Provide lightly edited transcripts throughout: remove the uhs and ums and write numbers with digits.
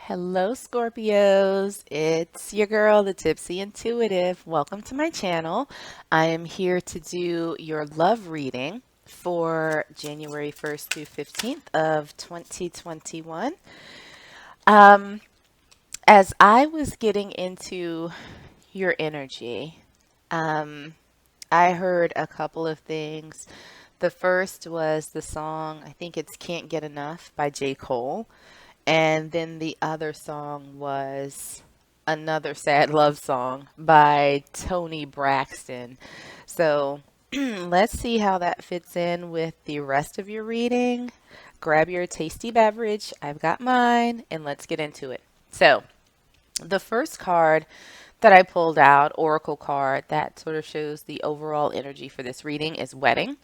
Hello, Scorpios. It's your girl, the Tipsy Intuitive. Welcome to my channel. I am here to do your love reading for January 1st through 15th of 2021. Um, as I was getting into your energy, I heard a couple of things. The first was the song, I think it's Can't Get Enough by J. Cole. And then the other song was another sad love song by Tony Braxton. So let's see how that fits in with the rest of your reading. Grab your tasty beverage. I've got mine, and let's get into it. So, the first card that I pulled out, Oracle card, that sort of shows the overall energy for this reading is wedding.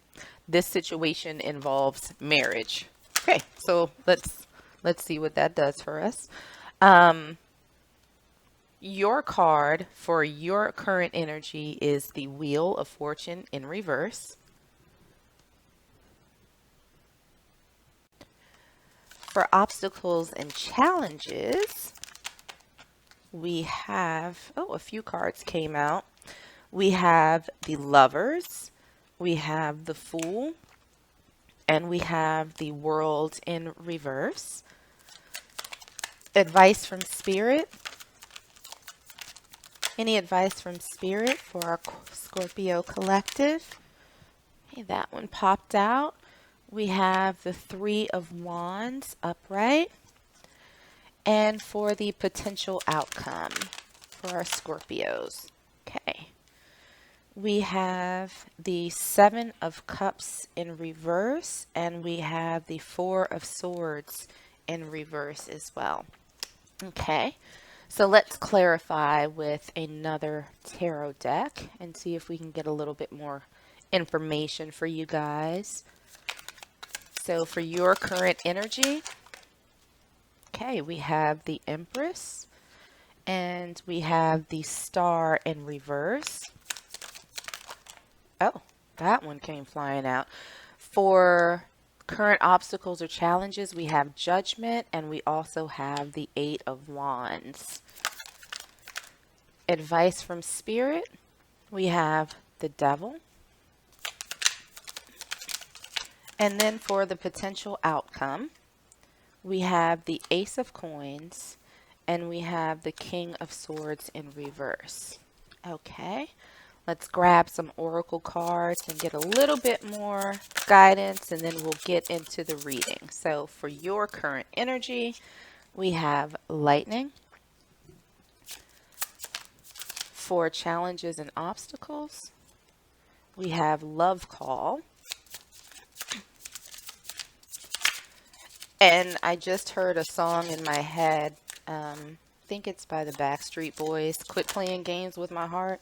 This situation involves marriage. Okay, so let's see what that does for us. Um, your card for your current energy is the Wheel of Fortune in reverse. For obstacles and challenges, we have, a few cards came out. We have the Lovers, we have the Fool, and we have the World in reverse. Advice from Spirit. Any advice from Spirit for our Scorpio collective? Okay, that one popped out. We have the Three of Wands upright. And for the potential outcome for our Scorpios. Okay. We have the Seven of Cups in reverse, and we have the Four of Swords in reverse as well. Okay. So let's clarify with another tarot deck and see if we can get a little bit more information for you guys. So for your current energy, okay, we have the Empress and we have the Star in reverse. Oh, that one came flying out. For current obstacles or challenges, we have Judgment and we also have the Eight of Wands. Advice from Spirit, we have the Devil. And then for the potential outcome, we have the Ace of Coins and we have the King of Swords in reverse. Okay, let's grab some oracle cards and get a little bit more guidance, and then we'll get into the reading. So for your current energy, we have Lightning. For challenges and obstacles, we have Love Call. And I just heard a song in my head. I think it's by the Backstreet Boys. Quit Playing Games with My Heart.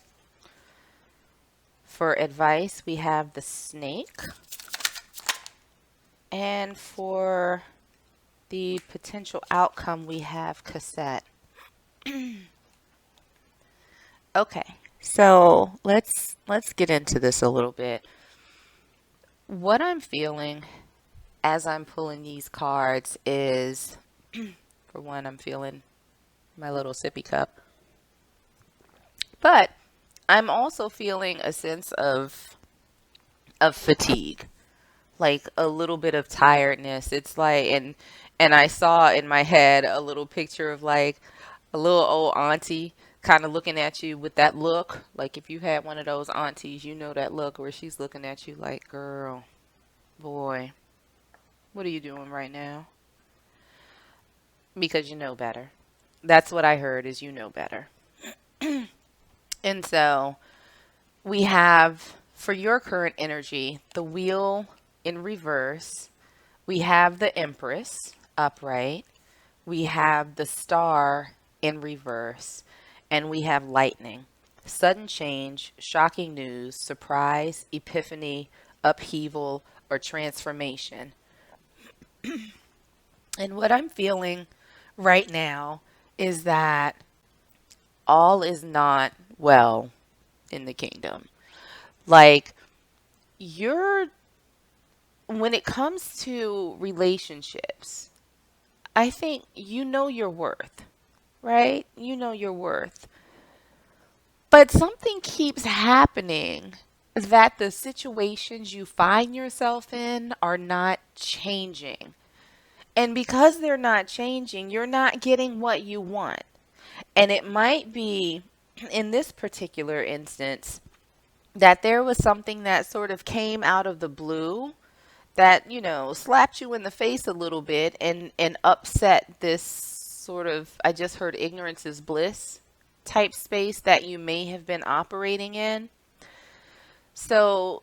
For advice, we have the Snake. And for the potential outcome, we have Cassette. Okay, so let's get into this a little bit. What I'm feeling as I'm pulling these cards is, for one, I'm feeling my little sippy cup. But I'm also feeling a sense of fatigue, like a little bit of tiredness. It's like, and I saw in my head a little picture of like a little old auntie kind of looking at you with that look. Like if you had one of those aunties, you know that look where she's looking at you like, girl, boy, what are you doing right now? Because you know better. That's what I heard, is you know better. And so we have, for your current energy, the Wheel in reverse. We have the Empress upright. We have the Star in reverse. And we have Lightning. Sudden change, shocking news, surprise, epiphany, upheaval, or transformation. And what I'm feeling right now is that all is not well in the kingdom. Like, when it comes to relationships, I think you know your worth, right? You know your worth. But something keeps happening that the situations you find yourself in are not changing. And because they're not changing, you're not getting what you want. And it might be, in this particular instance, that there was something that sort of came out of the blue that, slapped you in the face a little bit and upset this sort of, I just heard ignorance is bliss type space that you may have been operating in. So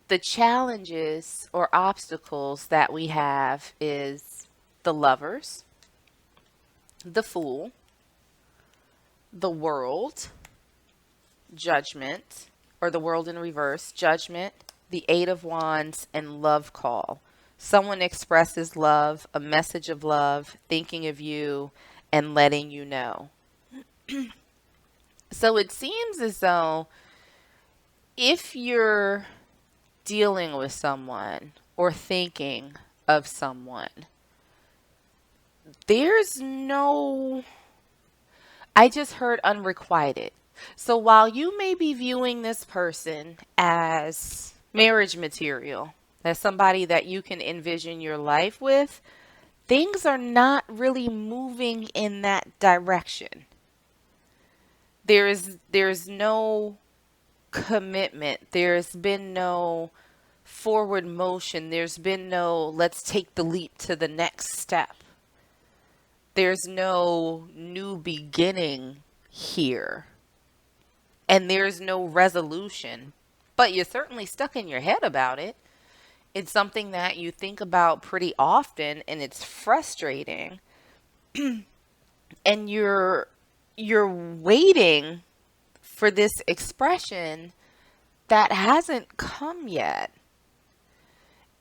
the challenges or obstacles that we have is the lovers, the fool, the world, judgment, or the world in reverse, judgment, the Eight of Wands, and love call. Someone expresses love, a message of love, thinking of you, and letting you know. So it seems as though if you're dealing with someone or thinking of someone, there's no, I just heard unrequited. So while you may be viewing this person as marriage material, as somebody that you can envision your life with, things are not really moving in that direction. There's no commitment. There's been no forward motion. There's been no let's take the leap to the next step. There's no new beginning here. And there's no resolution. But you're certainly stuck in your head about it. It's something that you think about pretty often and it's frustrating. And you're waiting for this expression that hasn't come yet.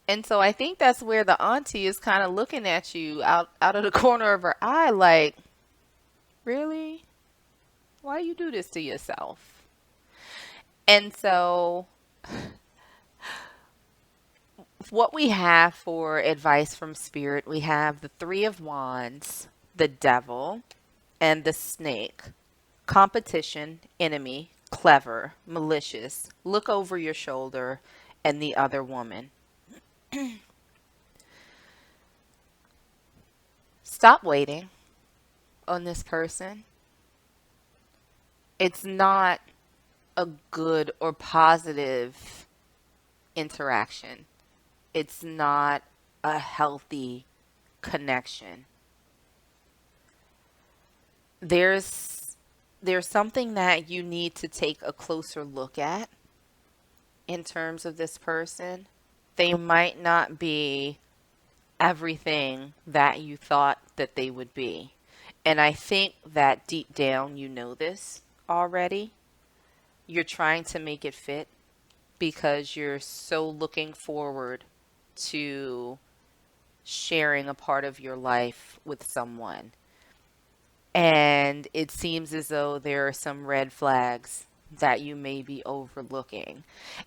And so I think that's where the auntie is kind of looking at you out of the corner of her eye like, really? Why you do this to yourself? And so what we have for advice from spirit, we have the Three of Wands, the Devil, and the Snake. Competition, enemy, clever, malicious, look over your shoulder, and the other woman. Stop waiting on this person. It's not a good or positive interaction. It's not a healthy connection. There's something that you need to take a closer look at in terms of this person. They might not be everything that you thought that they would be. And I think that deep down you know this already. You're trying to make it fit because you're so looking forward to sharing a part of your life with someone. And it seems as though there are some red flags that you may be overlooking.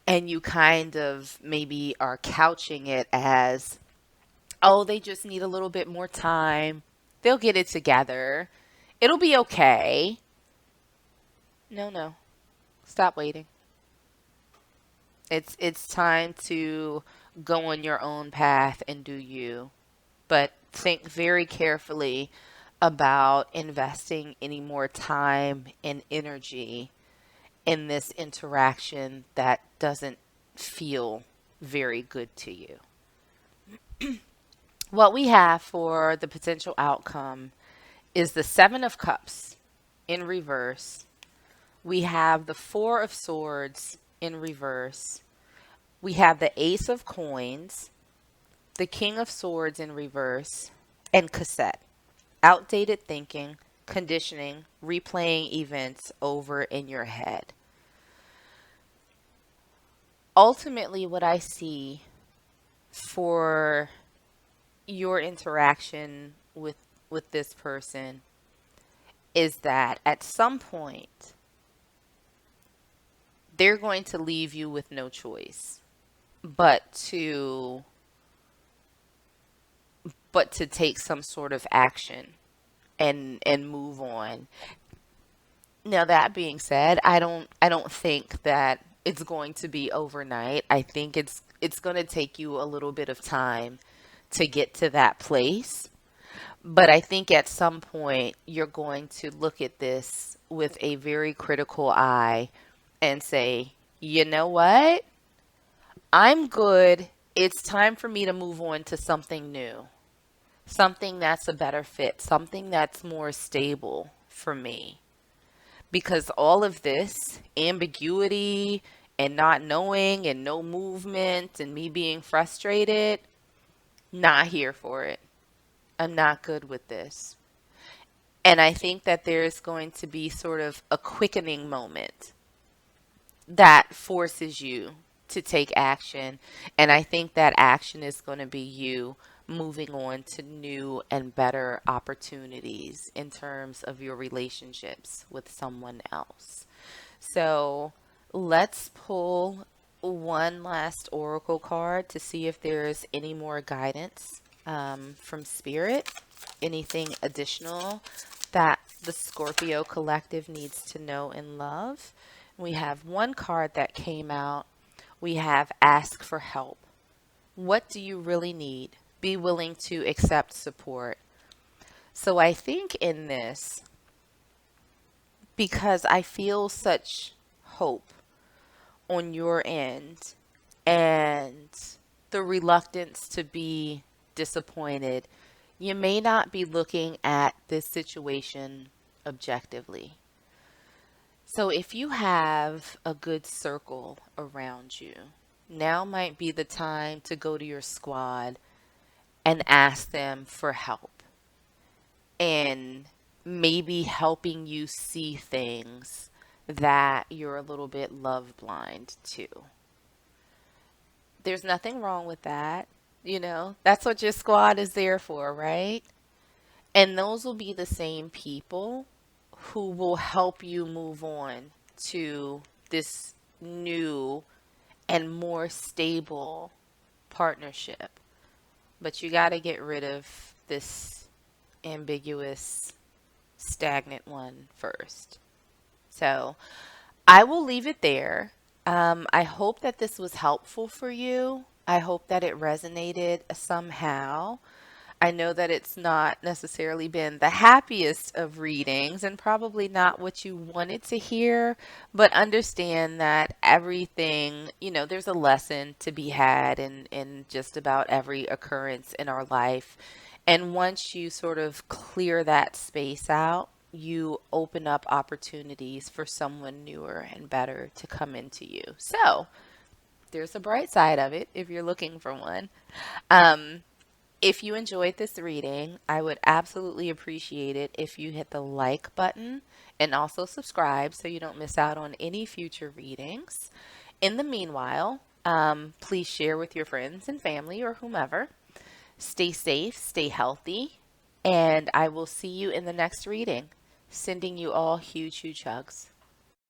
And you kind of maybe are couching it as, oh, they just need a little bit more time. They'll get it together. It'll be okay. No, no. Stop waiting. It's time to go on your own path and do you. But think very carefully about investing any more time and energy in this interaction that doesn't feel very good to you. What we have for the potential outcome is the Seven of Cups in reverse. We have the Four of Swords in reverse. We have the Ace of Coins, the King of Swords in reverse, and cassette. Outdated thinking, conditioning, replaying events over in your head. Ultimately, what I see for your interaction with this person is that at some point they're going to leave you with no choice but but to take some sort of action and move on. Now that being said, I don't think that it's going to be overnight. I think it's going to take you a little bit of time to get to that place. But I think at some point you're going to look at this with a very critical eye and say, you know what? I'm good. It's time for me to move on to something new, something that's a better fit, something that's more stable for me. Because all of this ambiguity and not knowing and no movement and me being frustrated, not here for it. I'm not good with this. And I think that there's going to be sort of a quickening moment that forces you to take action. And I think that action is going to be you moving on to new and better opportunities in terms of your relationships with someone else. So let's pull one last oracle card to see if there's any more guidance from Spirit, anything additional that the Scorpio collective needs to know and love. We have one card that came out. We have ask for help. What do you really need? Be willing to accept support. So I think in this, because I feel such hope on your end and the reluctance to be disappointed, you may not be looking at this situation objectively. So if you have a good circle around you, now might be the time to go to your squad and ask them for help and maybe helping you see things that you're a little bit love blind to. There's nothing wrong with that. That's what your squad is there for, right? And those will be the same people who will help you move on to this new and more stable partnership. But you got to get rid of this ambiguous, stagnant one first. So I will leave it there. I hope that this was helpful for you. I hope that it resonated somehow. I know that it's not necessarily been the happiest of readings and probably not what you wanted to hear, but understand that everything, there's a lesson to be had in just about every occurrence in our life. And once you sort of clear that space out, you open up opportunities for someone newer and better to come into you. So there's a bright side of it if you're looking for one. Um, if you enjoyed this reading, I would absolutely appreciate it if you hit the like button and also subscribe so you don't miss out on any future readings. In the meanwhile, please share with your friends and family or whomever. Stay safe, stay healthy, and I will see you in the next reading. Sending you all huge, huge hugs.